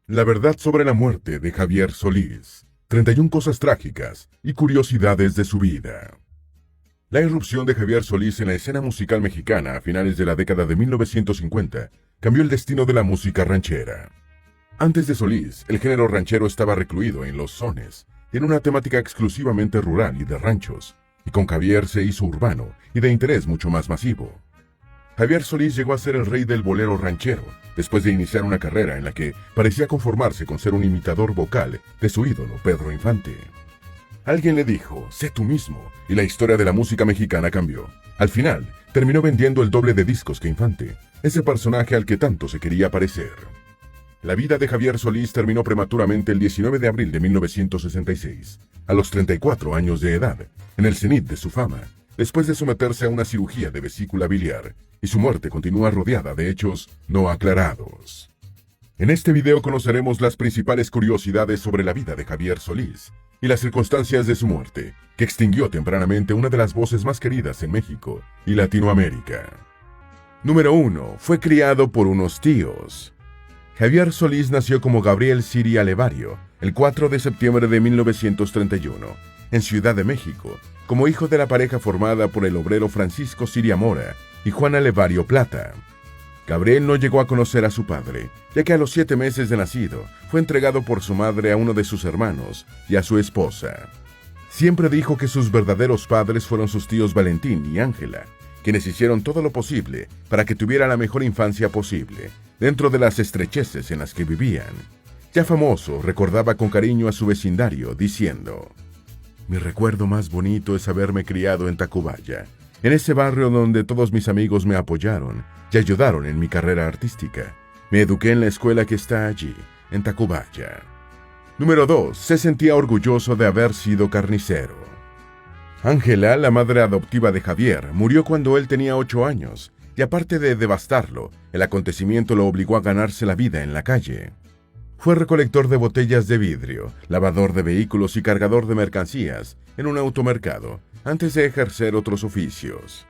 La verdad sobre la muerte de Javier Solís. 31 cosas trágicas y curiosidades de su vida. La irrupción de Javier Solís en la escena musical mexicana a finales de la década de 1950 cambió el destino de la música ranchera. Antes de Solís, el género ranchero estaba recluido en los sones, en una temática exclusivamente rural y de ranchos, y con Javier se hizo urbano y de interés mucho más masivo. Javier Solís llegó a ser el rey del bolero ranchero, después de iniciar una carrera en la que parecía conformarse con ser un imitador vocal de su ídolo Pedro Infante. Alguien le dijo, sé tú mismo, y la historia de la música mexicana cambió. Al final, terminó vendiendo el doble de discos que Infante, ese personaje al que tanto se quería parecer. La vida de Javier Solís terminó prematuramente el 19 de abril de 1966, a los 34 años de edad, en el cenit de su fama, después de someterse a una cirugía de vesícula biliar, y su muerte continúa rodeada de hechos no aclarados. En este video conoceremos las principales curiosidades sobre la vida de Javier Solís y las circunstancias de su muerte, que extinguió tempranamente una de las voces más queridas en México y Latinoamérica. Número 1. Fue criado por unos tíos. Javier Solís nació como Gabriel Siria Levario el 4 de septiembre de 1931, en Ciudad de México, como hijo de la pareja formada por el obrero Francisco Siria Mora y Juana Levario Plata. Gabriel no llegó a conocer a su padre, ya que a los 7 meses de nacido fue entregado por su madre a uno de sus hermanos y a su esposa. Siempre dijo que sus verdaderos padres fueron sus tíos Valentín y Ángela, quienes hicieron todo lo posible para que tuviera la mejor infancia posible, dentro de las estrecheces en las que vivían. Ya famoso, recordaba con cariño a su vecindario, diciendo: mi recuerdo más bonito es haberme criado en Tacubaya, en ese barrio donde todos mis amigos me apoyaron y ayudaron en mi carrera artística. Me eduqué en la escuela que está allí, en Tacubaya. Número 2. Se sentía orgulloso de haber sido carnicero. Ángela, la madre adoptiva de Javier, murió cuando él tenía 8 años, y aparte de devastarlo, el acontecimiento lo obligó a ganarse la vida en la calle. Fue recolector de botellas de vidrio, lavador de vehículos y cargador de mercancías en un automercado, antes de ejercer otros oficios.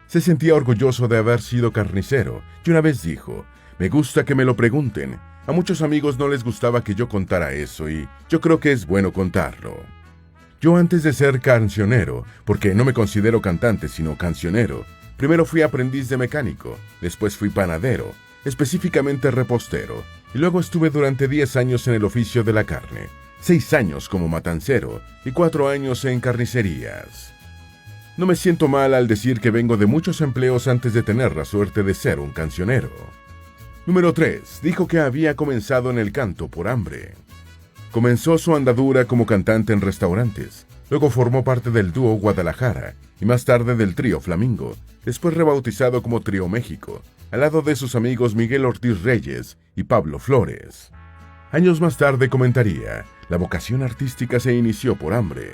Se sentía orgulloso de haber sido carnicero, y una vez dijo: me gusta que me lo pregunten. A muchos amigos no les gustaba que yo contara eso, y yo creo que es bueno contarlo. Yo, antes de ser cancionero, porque no me considero cantante sino cancionero, primero fui aprendiz de mecánico, después fui panadero, específicamente repostero, y luego estuve durante 10 años en el oficio de la carne, 6 años como matancero y 4 años en carnicerías. No me siento mal al decir que vengo de muchos empleos antes de tener la suerte de ser un cancionero. Número 3. Dijo que había comenzado en el canto por hambre. Comenzó su andadura como cantante en restaurantes, luego formó parte del dúo Guadalajara y más tarde del trío Flamingo, después rebautizado como Trío México, al lado de sus amigos Miguel Ortiz Reyes y Pablo Flores. Años más tarde comentaría: la vocación artística se inició por hambre.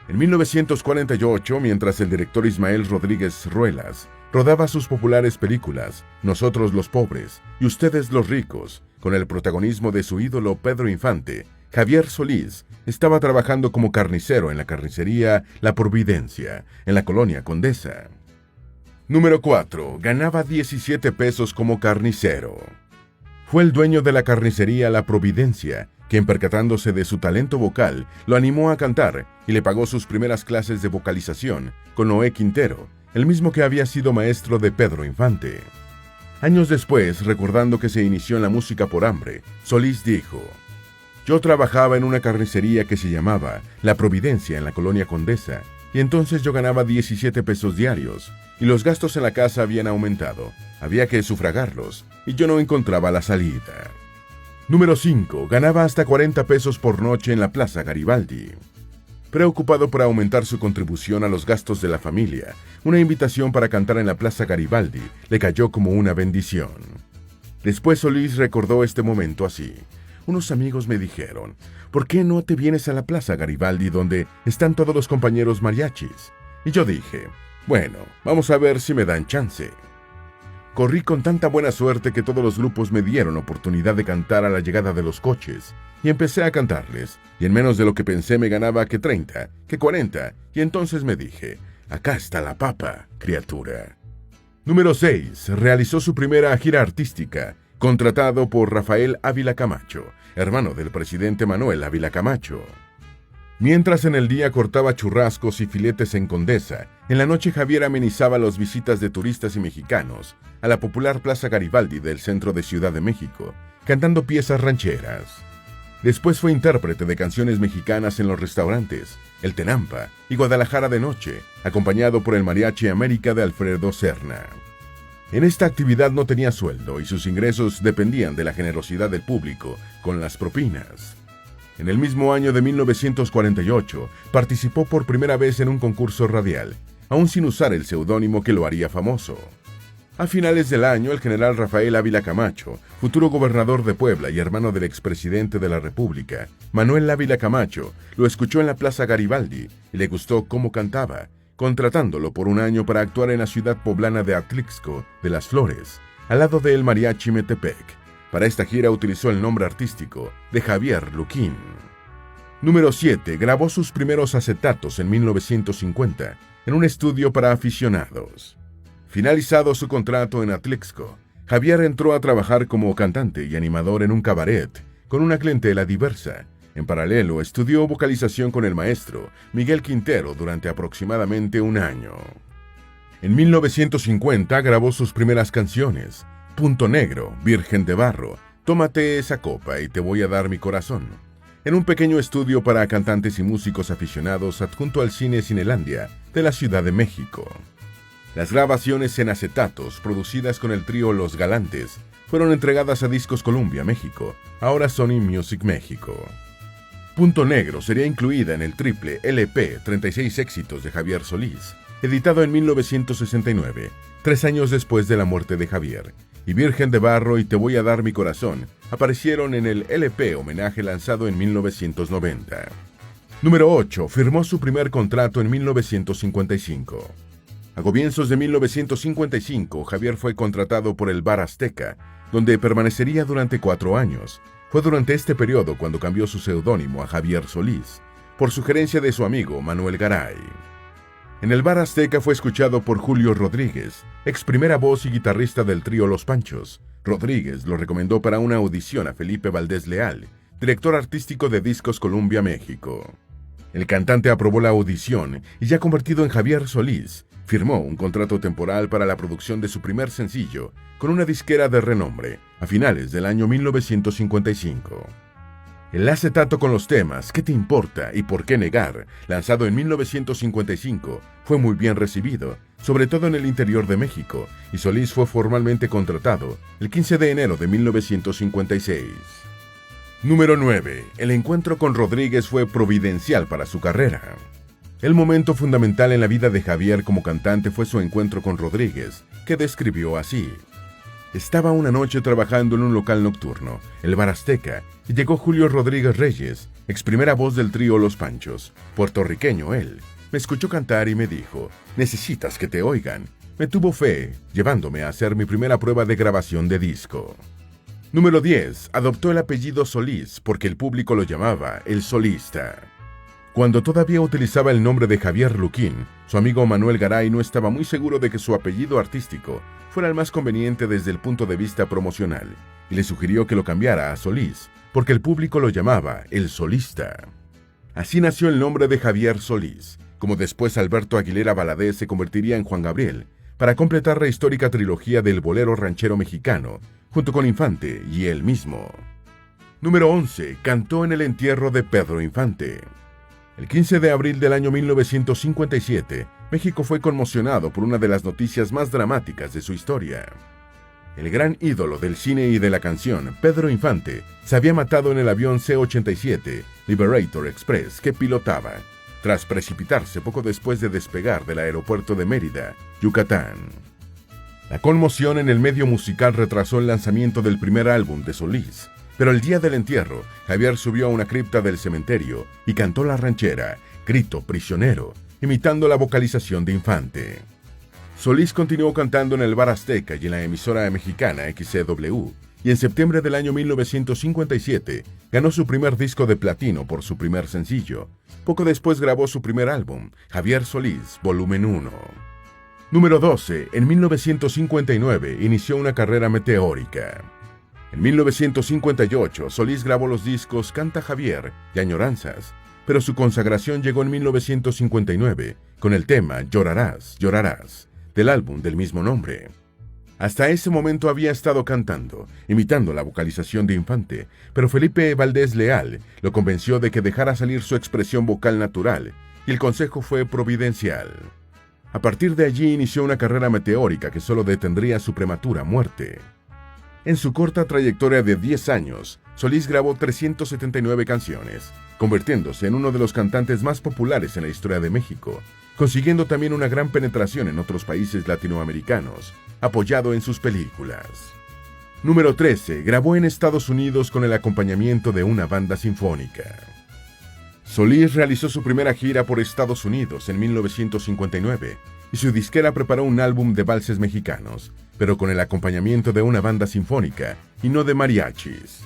En 1948, mientras el director Ismael Rodríguez Ruelas rodaba sus populares películas Nosotros los pobres y Ustedes los ricos, con el protagonismo de su ídolo Pedro Infante, Javier Solís estaba trabajando como carnicero en la carnicería La Providencia, en la colonia Condesa. Número 4. Ganaba 17 pesos como carnicero. Fue el dueño de la carnicería La Providencia, quien, percatándose de su talento vocal, lo animó a cantar y le pagó sus primeras clases de vocalización con Noé Quintero, el mismo que había sido maestro de Pedro Infante. Años después, recordando que se inició en la música por hambre, Solís dijo: yo trabajaba en una carnicería que se llamaba La Providencia en la colonia Condesa, y entonces yo ganaba 17 pesos diarios, y los gastos en la casa habían aumentado, había que sufragarlos, y yo no encontraba la salida. Número 5. Ganaba hasta 40 pesos por noche en la Plaza Garibaldi. Preocupado por aumentar su contribución a los gastos de la familia, una invitación para cantar en la Plaza Garibaldi le cayó como una bendición. Después Solís recordó este momento así: unos amigos me dijeron, ¿por qué no te vienes a la Plaza Garibaldi donde están todos los compañeros mariachis? Y yo dije, bueno, vamos a ver si me dan chance. Corrí con tanta buena suerte que todos los grupos me dieron oportunidad de cantar a la llegada de los coches, y empecé a cantarles, y en menos de lo que pensé me ganaba que 30, que 40, y entonces me dije, acá está la papa, criatura. Número 6. Realizó su primera gira artística contratado por Rafael Ávila Camacho, hermano del presidente Manuel Ávila Camacho. Mientras en el día cortaba churrascos y filetes en Condesa, en la noche Javier amenizaba las visitas de turistas y mexicanos a la popular Plaza Garibaldi del centro de Ciudad de México, cantando piezas rancheras. Después fue intérprete de canciones mexicanas en los restaurantes El Tenampa y Guadalajara de Noche, acompañado por el Mariachi América de Alfredo Serna. En esta actividad no tenía sueldo y sus ingresos dependían de la generosidad del público con las propinas. En el mismo año de 1948, participó por primera vez en un concurso radial, aún sin usar el seudónimo que lo haría famoso. A finales del año, el general Rafael Ávila Camacho, futuro gobernador de Puebla y hermano del expresidente de la República, Manuel Ávila Camacho, lo escuchó en la Plaza Garibaldi y le gustó cómo cantaba, contratándolo por un año para actuar en la ciudad poblana de Atlixco de las Flores, al lado de El Mariachi Metepec. Para esta gira utilizó el nombre artístico de Javier Luquín. Número 7. Grabó sus primeros acetatos en 1950 en un estudio para aficionados. Finalizado su contrato en Atlixco, Javier entró a trabajar como cantante y animador en un cabaret con una clientela diversa. En paralelo, estudió vocalización con el maestro Miguel Quintero durante aproximadamente un año. En 1950 grabó sus primeras canciones: Punto Negro, Virgen de Barro, Tómate esa copa y te voy a dar mi corazón, en un pequeño estudio para cantantes y músicos aficionados adjunto al Cine Cinelandia de la Ciudad de México. Las grabaciones en acetatos producidas con el trío Los Galantes fueron entregadas a Discos Columbia México, ahora Sony Music México. Punto Negro sería incluida en el triple LP 36 éxitos de Javier Solís, editado en 1969, 3 años después de la muerte de Javier, y Virgen de Barro y Te voy a dar mi corazón aparecieron en el LP homenaje lanzado en 1990. Número 8. Firmó su primer contrato en 1955. A comienzos de 1955, Javier fue contratado por el Bar Azteca, donde permanecería durante 4 años. Fue durante este periodo cuando cambió su seudónimo a Javier Solís, por sugerencia de su amigo Manuel Garay. En el Bar Azteca fue escuchado por Julio Rodríguez, ex primera voz y guitarrista del trío Los Panchos. Rodríguez lo recomendó para una audición a Felipe Valdés Leal, director artístico de Discos Columbia México. El cantante aprobó la audición y, ya convertido en Javier Solís, firmó un contrato temporal para la producción de su primer sencillo con una disquera de renombre a finales del año 1955. El acetato con los temas ¿Qué te importa y por qué negar?, lanzado en 1955, fue muy bien recibido, sobre todo en el interior de México, y Solís fue formalmente contratado el 15 de enero de 1956. Número 9. El encuentro con Rodríguez fue providencial para su carrera. El momento fundamental en la vida de Javier como cantante fue su encuentro con Rodríguez, que describió así: estaba una noche trabajando en un local nocturno, el Bar Azteca, y llegó Julio Rodríguez Reyes, ex primera voz del trío Los Panchos, puertorriqueño él. Me escuchó cantar y me dijo: necesitas que te oigan. Me tuvo fe, llevándome a hacer mi primera prueba de grabación de disco. Número 10. Adoptó el apellido Solís porque el público lo llamaba el solista. Cuando todavía utilizaba el nombre de Javier Luquín, su amigo Manuel Garay no estaba muy seguro de que su apellido artístico fuera el más conveniente desde el punto de vista promocional, y le sugirió que lo cambiara a Solís, porque el público lo llamaba el solista. Así nació el nombre de Javier Solís, como después Alberto Aguilera Valadez se convertiría en Juan Gabriel, para completar la histórica trilogía del bolero ranchero mexicano, junto con Infante y él mismo. Número 11. Cantó en el entierro de Pedro Infante. El 15 de abril del año 1957, México fue conmocionado por una de las noticias más dramáticas de su historia. El gran ídolo del cine y de la canción, Pedro Infante, se había matado en el avión C-87 Liberator Express que pilotaba, tras precipitarse poco después de despegar del aeropuerto de Mérida, Yucatán. La conmoción en el medio musical retrasó el lanzamiento del primer álbum de Solís, pero el día del entierro, Javier subió a una cripta del cementerio y cantó la ranchera Grito Prisionero, imitando la vocalización de Infante. Solís continuó cantando en el Bar Azteca y en la emisora mexicana XCW, y en septiembre del año 1957 ganó su primer disco de platino por su primer sencillo. Poco después grabó su primer álbum, Javier Solís, Volumen 1. Número 12. En 1959 inició una carrera meteórica. En 1958, Solís grabó los discos Canta Javier y Añoranzas, pero su consagración llegó en 1959 con el tema Llorarás, llorarás, del álbum del mismo nombre. Hasta ese momento había estado cantando, imitando la vocalización de Infante, pero Felipe Valdés Leal lo convenció de que dejara salir su expresión vocal natural, y el consejo fue providencial. A partir de allí inició una carrera meteórica que solo detendría su prematura muerte. En su corta trayectoria de 10 años, Solís grabó 379 canciones, convirtiéndose en uno de los cantantes más populares en la historia de México, consiguiendo también una gran penetración en otros países latinoamericanos, apoyado en sus películas. Número 13. Grabó en Estados Unidos con el acompañamiento de una banda sinfónica. Solís realizó su primera gira por Estados Unidos en 1959 y su disquera preparó un álbum de valses mexicanos, pero con el acompañamiento de una banda sinfónica y no de mariachis.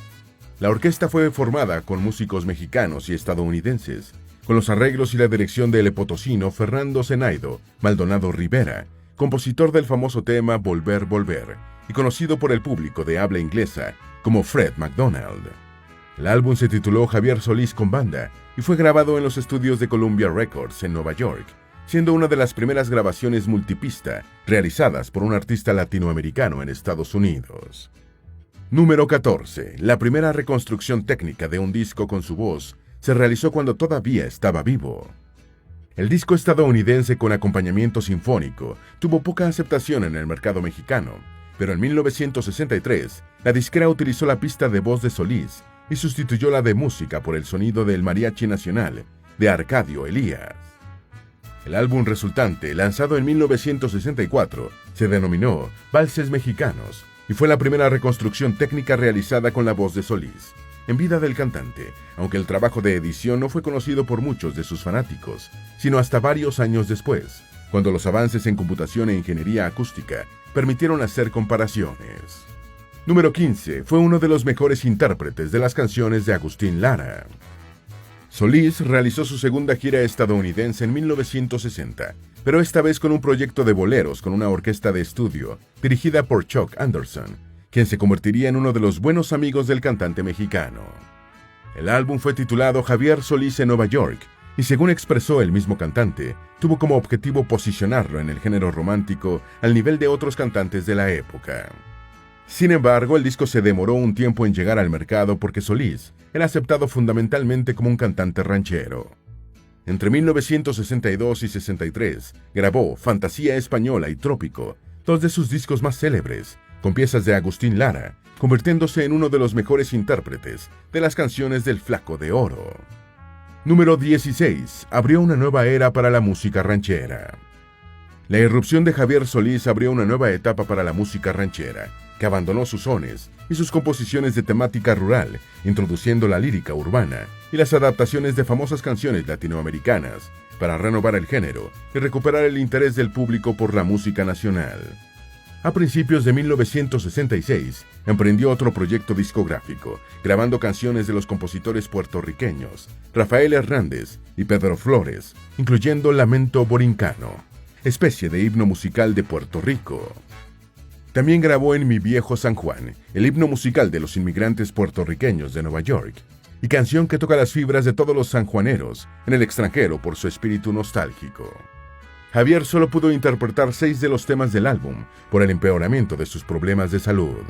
La orquesta fue formada con músicos mexicanos y estadounidenses, con los arreglos y la dirección del potosino Fernando Zenaido Maldonado Rivera, compositor del famoso tema Volver, Volver, y conocido por el público de habla inglesa como Fred MacDonald. El álbum se tituló Javier Solís con Banda y fue grabado en los estudios de Columbia Records en Nueva York, siendo una de las primeras grabaciones multipista realizadas por un artista latinoamericano en Estados Unidos. Número 14. La primera reconstrucción técnica de un disco con su voz se realizó cuando todavía estaba vivo. El disco estadounidense con acompañamiento sinfónico tuvo poca aceptación en el mercado mexicano, pero en 1963 la disquera utilizó la pista de voz de Solís y sustituyó la de música por el sonido del Mariachi Nacional de Arcadio Elías. El álbum resultante, lanzado en 1964, se denominó Valses Mexicanos y fue la primera reconstrucción técnica realizada con la voz de Solís, en vida del cantante, aunque el trabajo de edición no fue conocido por muchos de sus fanáticos, sino hasta varios años después, cuando los avances en computación e ingeniería acústica permitieron hacer comparaciones. Número 15. Fue uno de los mejores intérpretes de las canciones de Agustín Lara. Solís realizó su segunda gira estadounidense en 1960, pero esta vez con un proyecto de boleros con una orquesta de estudio dirigida por Chuck Anderson, quien se convertiría en uno de los buenos amigos del cantante mexicano. El álbum fue titulado Javier Solís en Nueva York, y según expresó el mismo cantante, tuvo como objetivo posicionarlo en el género romántico al nivel de otros cantantes de la época. Sin embargo, el disco se demoró un tiempo en llegar al mercado porque Solís era aceptado fundamentalmente como un cantante ranchero. Entre 1962 y 63 grabó Fantasía Española y Trópico, dos de sus discos más célebres, con piezas de Agustín Lara, convirtiéndose en uno de los mejores intérpretes de las canciones del Flaco de Oro. Número 16. Abrió una nueva era para la música ranchera. La irrupción de Javier Solís abrió una nueva etapa para la música ranchera, que abandonó sus sones y sus composiciones de temática rural, introduciendo la lírica urbana y las adaptaciones de famosas canciones latinoamericanas para renovar el género y recuperar el interés del público por la música nacional. A principios de 1966, emprendió otro proyecto discográfico, grabando canciones de los compositores puertorriqueños Rafael Hernández y Pedro Flores, incluyendo Lamento Borincano, especie de himno musical de Puerto Rico. También grabó en Mi Viejo San Juan, el himno musical de los inmigrantes puertorriqueños de Nueva York, y canción que toca las fibras de todos los sanjuaneros en el extranjero por su espíritu nostálgico. Javier solo pudo interpretar 6 de los temas del álbum por el empeoramiento de sus problemas de salud.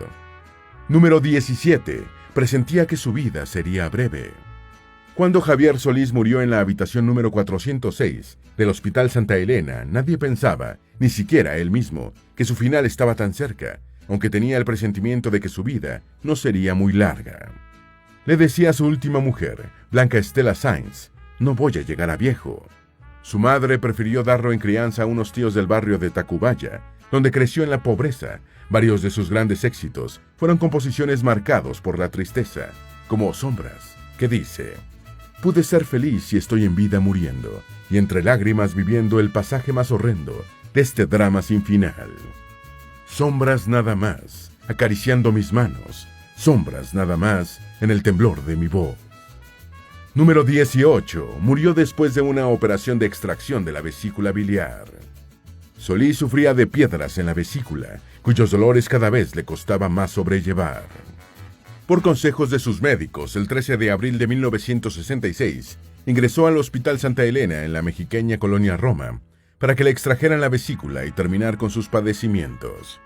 Número 17. Presentía que su vida sería breve. Cuando Javier Solís murió en la habitación número 406 del Hospital Santa Elena, nadie pensaba, ni siquiera él mismo, que su final estaba tan cerca, aunque tenía el presentimiento de que su vida no sería muy larga. Le decía a su última mujer, Blanca Estela Sainz, no voy a llegar a viejo. Su madre prefirió darlo en crianza a unos tíos del barrio de Tacubaya, donde creció en la pobreza. Varios de sus grandes éxitos fueron composiciones marcados por la tristeza, como Sombras, que dice: pude ser feliz si estoy en vida muriendo, y entre lágrimas viviendo el pasaje más horrendo de este drama sin final. Sombras nada más, acariciando mis manos, sombras nada más en el temblor de mi voz. Número 18. Murió después de una operación de extracción de la vesícula biliar. Solís sufría de piedras en la vesícula, cuyos dolores cada vez le costaba más sobrellevar. Por consejos de sus médicos, el 13 de abril de 1966, ingresó al Hospital Santa Elena en la mexiqueña colonia Roma para que le extrajeran la vesícula y terminar con sus padecimientos.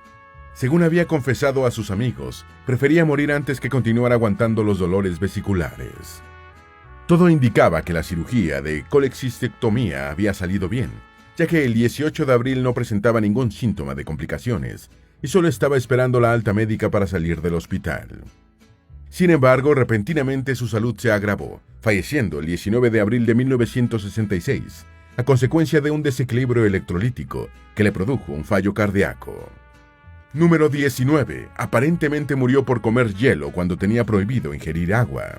Según había confesado a sus amigos, prefería morir antes que continuar aguantando los dolores vesiculares. Todo indicaba que la cirugía de colecistectomía había salido bien, ya que el 18 de abril no presentaba ningún síntoma de complicaciones y solo estaba esperando la alta médica para salir del hospital. Sin embargo, repentinamente su salud se agravó, falleciendo el 19 de abril de 1966, a consecuencia de un desequilibrio electrolítico que le produjo un fallo cardíaco. Número 19. Aparentemente murió por comer hielo cuando tenía prohibido ingerir agua.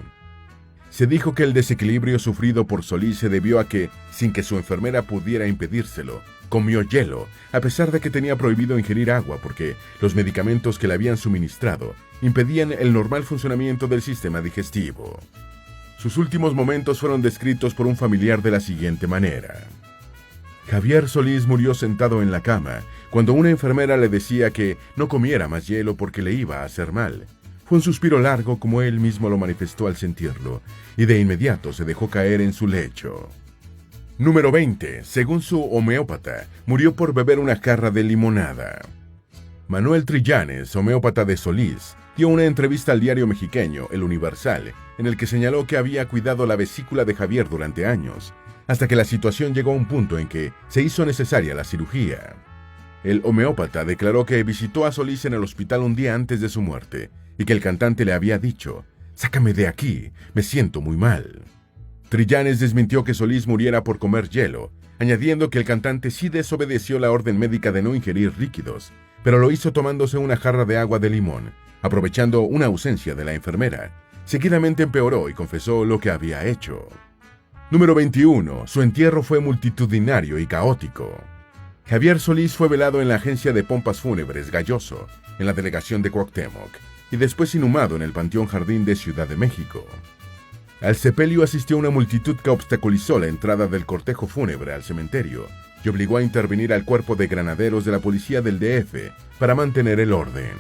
Se dijo que el desequilibrio sufrido por Solís se debió a que, sin que su enfermera pudiera impedírselo, comió hielo, a pesar de que tenía prohibido ingerir agua porque los medicamentos que le habían suministrado impedían el normal funcionamiento del sistema digestivo. Sus últimos momentos fueron descritos por un familiar de la siguiente manera. Javier Solís murió sentado en la cama cuando una enfermera le decía que no comiera más hielo porque le iba a hacer mal. Fue un suspiro largo como él mismo lo manifestó al sentirlo, y de inmediato se dejó caer en su lecho. Número 20. Según su homeópata, murió por beber una jarra de limonada. Manuel Trillanes, homeópata de Solís, dio una entrevista al diario mexiqueño El Universal, en el que señaló que había cuidado la vesícula de Javier durante años, hasta que la situación llegó a un punto en que se hizo necesaria la cirugía. El homeópata declaró que visitó a Solís en el hospital un día antes de su muerte, y que el cantante le había dicho: «Sácame de aquí, me siento muy mal». Trillanes desmintió que Solís muriera por comer hielo, añadiendo que el cantante sí desobedeció la orden médica de no ingerir líquidos, pero lo hizo tomándose una jarra de agua de limón, aprovechando una ausencia de la enfermera. Seguidamente empeoró y confesó lo que había hecho. Número 21. Su entierro fue multitudinario y caótico. Javier Solís fue velado en la agencia de pompas fúnebres Galloso, en la delegación de Cuauhtémoc, y después inhumado en el Panteón Jardín de Ciudad de México. Al sepelio asistió una multitud que obstaculizó la entrada del cortejo fúnebre al cementerio y obligó a intervenir al cuerpo de granaderos de la policía del DF para mantener el orden.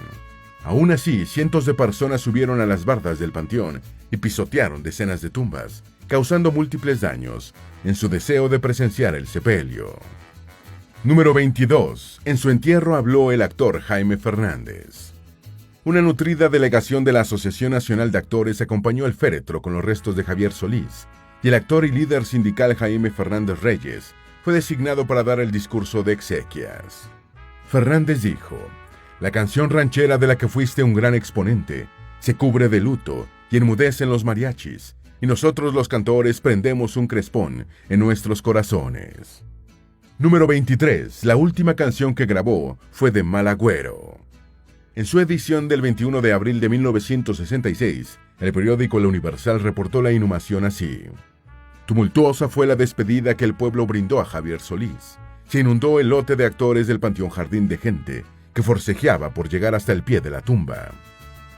Aún así, cientos de personas subieron a las bardas del panteón y pisotearon decenas de tumbas, causando múltiples daños en su deseo de presenciar el sepelio. Número 22. En su entierro habló el actor Jaime Fernández. Una nutrida delegación de la Asociación Nacional de Actores acompañó el féretro con los restos de Javier Solís, y el actor y líder sindical Jaime Fernández Reyes fue designado para dar el discurso de exequias. Fernández dijo: «La canción ranchera de la que fuiste un gran exponente se cubre de luto y enmudecen los mariachis, y nosotros los cantores prendemos un crespón en nuestros corazones». Número 23. La última canción que grabó fue de Mal Agüero. En su edición del 21 de abril de 1966, el periódico El Universal reportó la inhumación así: «Tumultuosa fue la despedida que el pueblo brindó a Javier Solís. Se inundó el lote de actores del Panteón Jardín de gente que forcejeaba por llegar hasta el pie de la tumba».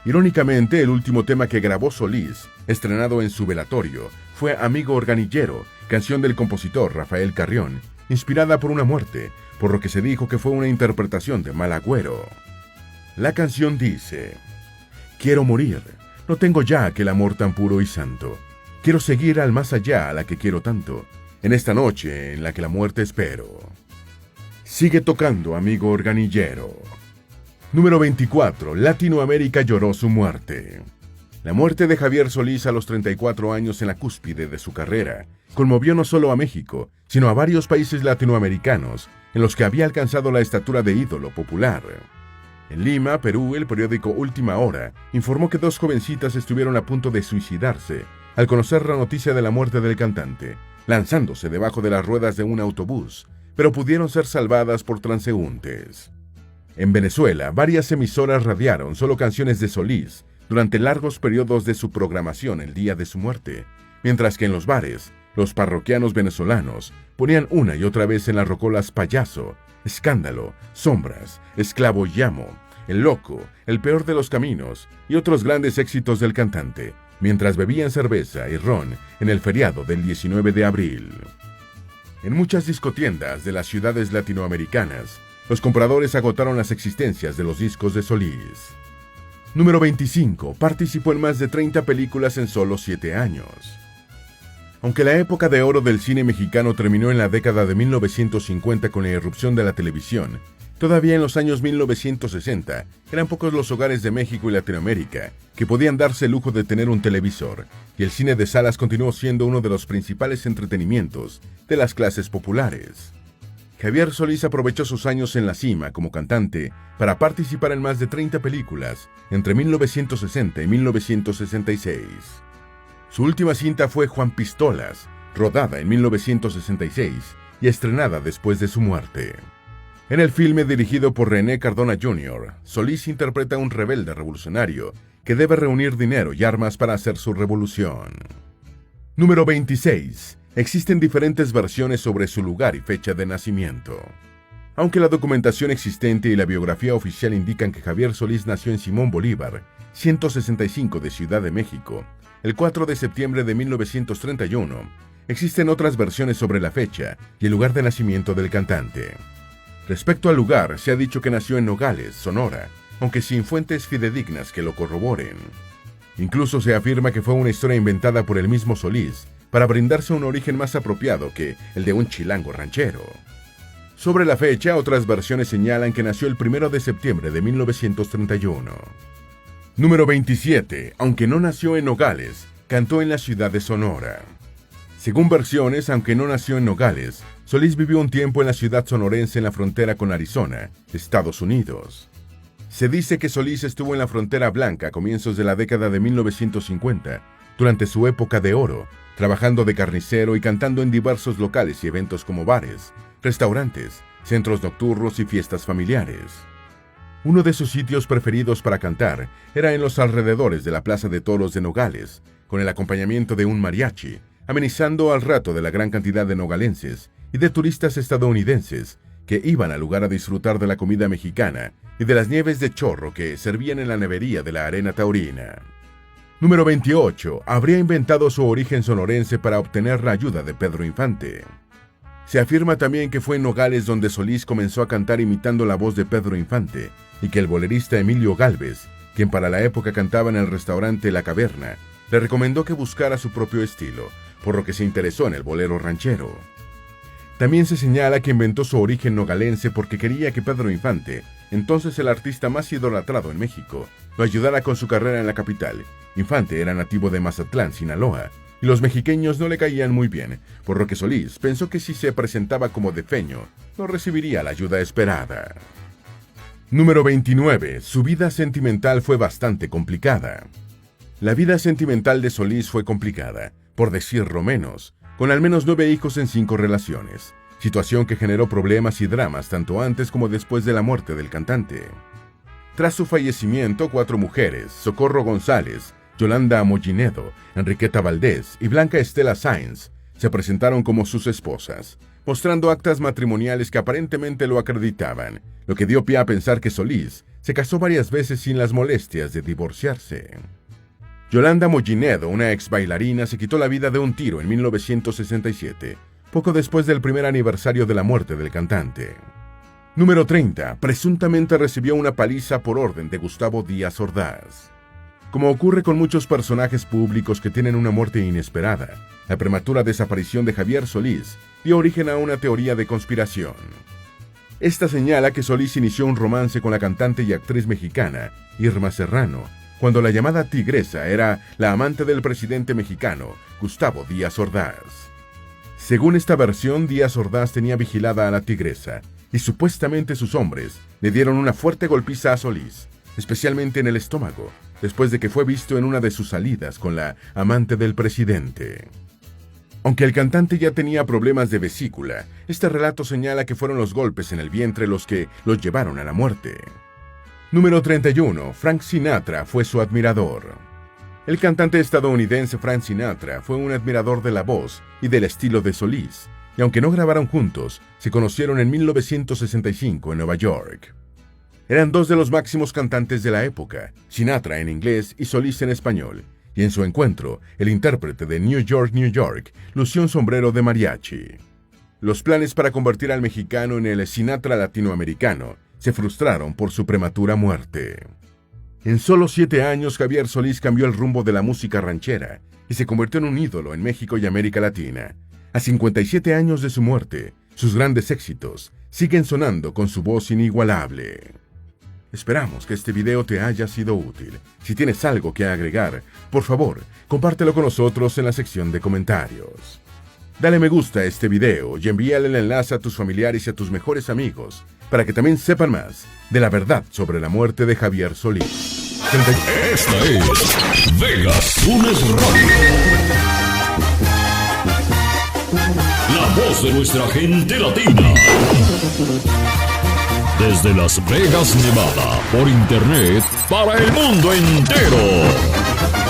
Irónicamente, el último tema que grabó Solís, estrenado en su velatorio, fue Amigo Organillero, canción del compositor Rafael Carrión, inspirada por una muerte, por lo que se dijo que fue una interpretación de Mal Agüero. La canción dice: «Quiero morir, no tengo ya aquel amor tan puro y santo. Quiero seguir al más allá a la que quiero tanto, en esta noche en la que la muerte espero. Sigue tocando, amigo organillero». Número 24. Latinoamérica lloró su muerte. La muerte de Javier Solís a los 34 años en la cúspide de su carrera conmovió no solo a México, sino a varios países latinoamericanos en los que había alcanzado la estatura de ídolo popular. En Lima, Perú, el periódico Última Hora informó que 2 jovencitas estuvieron a punto de suicidarse al conocer la noticia de la muerte del cantante, lanzándose debajo de las ruedas de un autobús, pero pudieron ser salvadas por transeúntes. En Venezuela, varias emisoras radiaron solo canciones de Solís durante largos periodos de su programación el día de su muerte, mientras que en los bares, los parroquianos venezolanos ponían una y otra vez en las rocolas Payaso, Escándalo, Sombras, Esclavo y Amo, El Loco, El Peor de los Caminos y otros grandes éxitos del cantante, mientras bebían cerveza y ron en el feriado del 19 de abril. En muchas discotiendas de las ciudades latinoamericanas, los compradores agotaron las existencias de los discos de Solís. Número 25. Participó en más de 30 películas en solo 7 años. Aunque la época de oro del cine mexicano terminó en la década de 1950 con la irrupción de la televisión, todavía en los años 1960 eran pocos los hogares de México y Latinoamérica que podían darse el lujo de tener un televisor, y el cine de salas continuó siendo uno de los principales entretenimientos de las clases populares. Javier Solís aprovechó sus años en la cima como cantante para participar en más de 30 películas entre 1960 y 1966. Su última cinta fue Juan Pistolas, rodada en 1966 y estrenada después de su muerte. En el filme, dirigido por René Cardona Jr., Solís interpreta a un rebelde revolucionario que debe reunir dinero y armas para hacer su revolución. Número 26. Existen diferentes versiones sobre su lugar y fecha de nacimiento. Aunque la documentación existente y la biografía oficial indican que Javier Solís nació en Simón Bolívar, 165 de Ciudad de México, el 4 de septiembre de 1931, existen otras versiones sobre la fecha y el lugar de nacimiento del cantante. Respecto al lugar, se ha dicho que nació en Nogales, Sonora, aunque sin fuentes fidedignas que lo corroboren. Incluso se afirma que fue una historia inventada por el mismo Solís para brindarse un origen más apropiado que el de un chilango ranchero. Sobre la fecha, otras versiones señalan que nació el 1 de septiembre de 1931. Número 27. Aunque no nació en Nogales, cantó en la ciudad de Sonora. Según versiones, aunque no nació en Nogales, Solís vivió un tiempo en la ciudad sonorense en la frontera con Arizona, Estados Unidos. Se dice que Solís estuvo en la frontera blanca a comienzos de la década de 1950, durante su época de oro, trabajando de carnicero y cantando en diversos locales y eventos como bares, restaurantes, centros nocturnos y fiestas familiares. Uno de sus sitios preferidos para cantar era en los alrededores de la Plaza de Toros de Nogales, con el acompañamiento de un mariachi, amenizando al rato de la gran cantidad de nogalenses y de turistas estadounidenses que iban al lugar a disfrutar de la comida mexicana y de las nieves de chorro que servían en la nevería de la Arena Taurina. Número 28. Habría inventado su origen sonorense para obtener la ayuda de Pedro Infante. Se afirma también que fue en Nogales donde Solís comenzó a cantar imitando la voz de Pedro Infante y que el bolerista Emilio Gálvez, quien para la época cantaba en el restaurante La Caverna, le recomendó que buscara su propio estilo, por lo que se interesó en el bolero ranchero. También se señala que inventó su origen nogalense porque quería que Pedro Infante, entonces el artista más idolatrado en México, lo ayudara con su carrera en la capital. Infante era nativo de Mazatlán, Sinaloa, y los mexiqueños no le caían muy bien, por lo que Solís pensó que si se presentaba como defeño, no recibiría la ayuda esperada. Número 29. Su vida sentimental fue bastante complicada. La vida sentimental de Solís fue complicada, por decirlo menos, con al menos 9 hijos en 5 relaciones, situación que generó problemas y dramas tanto antes como después de la muerte del cantante. Tras su fallecimiento, 4 mujeres, Socorro González, Yolanda Mollinedo, Enriqueta Valdés y Blanca Estela Sáenz, se presentaron como sus esposas, mostrando actas matrimoniales que aparentemente lo acreditaban, lo que dio pie a pensar que Solís se casó varias veces sin las molestias de divorciarse. Yolanda Mollinedo, una ex bailarina, se quitó la vida de un tiro en 1967, poco después del primer aniversario de la muerte del cantante. Número 30. Presuntamente recibió una paliza por orden de Gustavo Díaz Ordaz. Como ocurre con muchos personajes públicos que tienen una muerte inesperada, la prematura desaparición de Javier Solís dio origen a una teoría de conspiración. Esta señala que Solís inició un romance con la cantante y actriz mexicana Irma Serrano, cuando la llamada tigresa era la amante del presidente mexicano, Gustavo Díaz Ordaz. Según esta versión, Díaz Ordaz tenía vigilada a la tigresa, y supuestamente sus hombres le dieron una fuerte golpiza a Solís, especialmente en el estómago, después de que fue visto en una de sus salidas con la amante del presidente. Aunque el cantante ya tenía problemas de vesícula, este relato señala que fueron los golpes en el vientre los que los llevaron a la muerte. Número 31. Frank Sinatra fue su admirador. El cantante estadounidense Frank Sinatra fue un admirador de la voz y del estilo de Solís, y aunque no grabaron juntos, se conocieron en 1965 en Nueva York. Eran 2 de los máximos cantantes de la época, Sinatra en inglés y Solís en español, y en su encuentro, el intérprete de New York, New York, lució un sombrero de mariachi. Los planes para convertir al mexicano en el Sinatra latinoamericano se frustraron por su prematura muerte. En solo 7 años, Javier Solís cambió el rumbo de la música ranchera y se convirtió en un ídolo en México y América Latina. A 57 años de su muerte, sus grandes éxitos siguen sonando con su voz inigualable. Esperamos que este video te haya sido útil. Si tienes algo que agregar, por favor, compártelo con nosotros en la sección de comentarios. Dale me gusta a este video y envíale el enlace a tus familiares y a tus mejores amigos para que también sepan más de la verdad sobre la muerte de Javier Solís. Esta es Vegas Tunes Radio. La voz de nuestra gente latina. Desde Las Vegas, Nevada, por internet para el mundo entero.